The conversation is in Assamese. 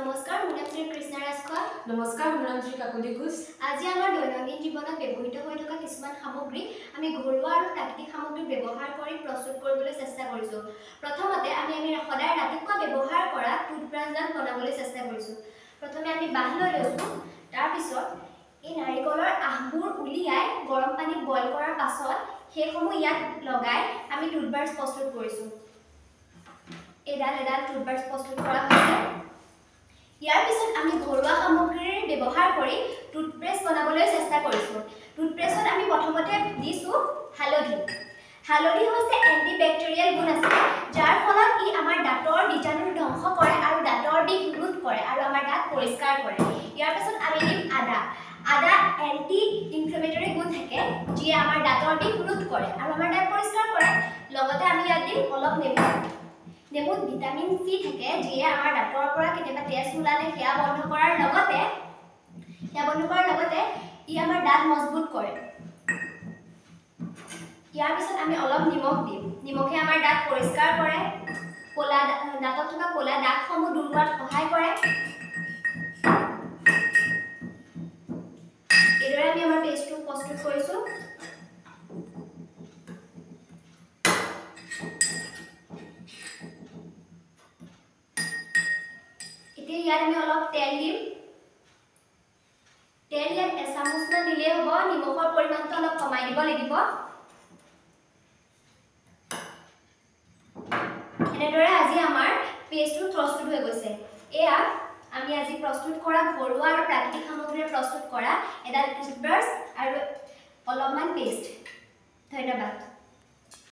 নমস্কাৰ মোৰ নাম শ্ৰী কৃষ্ণা ৰাজখোৱা নমস্কাৰ মোৰ নাম শ্ৰী কাকলি ঘোষ আজি আমাৰ দৈনন্দিন জীৱনত ব্যৱহৃত হৈ থকা কিছুমান সামগ্ৰী আমি ঘৰুৱা আৰু প্ৰাকৃতিক সামগ্ৰী ব্যৱহাৰ কৰি প্ৰস্তুত কৰিবলৈ চেষ্টা কৰিছো প্ৰথমতে আমি সদায় ৰাতিপুৱা ব্যৱহাৰ কৰা টুথব্ৰাছডাল বনাবলৈ চেষ্টা কৰিছো প্ৰথমে আমি বাহ লৈ লৈছো তাৰ পিছত এই নাৰিকলৰ আহবোৰ উলিয়াই গৰম পানীত বইল কৰাৰ পাছত সেইসমূহ ইয়াত লগাই আমি টুথব্ৰাছ প্ৰস্তুত কৰিছো এডাল টুথব্ৰাছ প্ৰস্তুত কৰা হৈছে ইয়াৰ পিছত আমি ঘৰুৱা সামগ্ৰীৰ ব্যৱহাৰ কৰি টুথপেষ্ট বনাবলৈ চেষ্টা কৰিছো টুথপেষ্টত আমি প্ৰথমতে দিছো হালধি হৈছে এন্টিবেক্টেৰিয়েল গুণ আছে যাৰ ফলত ই আমাৰ দাঁতৰ বীজাণু ধ্বংস কৰে আৰু দাঁতৰ বিষ ৰোধ কৰে আৰু আমাৰ দাঁত পৰিষ্কাৰ কৰে ইয়াৰ পিছত আমি দিম আদা এন্টি ইনফ্লেমেটৰি গুণ থাকে যিয়ে আমাৰ দাঁতৰ বিষ ৰোধ কৰে আৰু আমাৰ দাঁত পৰিষ্কাৰ কৰে লগতে আমি ইয়াত দিম অলপ নেমুত ভিটামিন সি থাকে যিয়ে আমাৰ দাঁতৰ পৰা কেতিয়াবা তেজ ওলালে সেয়া বন্ধ কৰাৰ লগতে ই আমাৰ দাঁত মজবুত কৰে ইয়াৰ পিছত আমি অলপ নিমখ দিম নিমখে আমাৰ দাঁত পৰিষ্কাৰ কৰে দাঁতত থকা ক'লা দাগসমূহ দূৰ কৰাত সহায় কৰে এইদৰে আমি আমাৰ পেষ্টটো প্ৰস্তুত কৰিছো ইয়াত আমি অলপ তেল দিম ইয়াত এচামুচমান দিলে হ'ব নিমখৰ পৰিমাণটো অলপ কমাই দিব লাগিব এনেদৰে আজি আমাৰ পেষ্টটো প্ৰস্তুত হৈ গৈছে এয়া আমি আজি প্ৰস্তুত কৰা ঘৰুৱা আৰু প্ৰাকৃতিক সামগ্ৰীৰে প্ৰস্তুত কৰা এডাল টুথব্ৰাছ আৰু অলপমান পেষ্ট ধন্যবাদ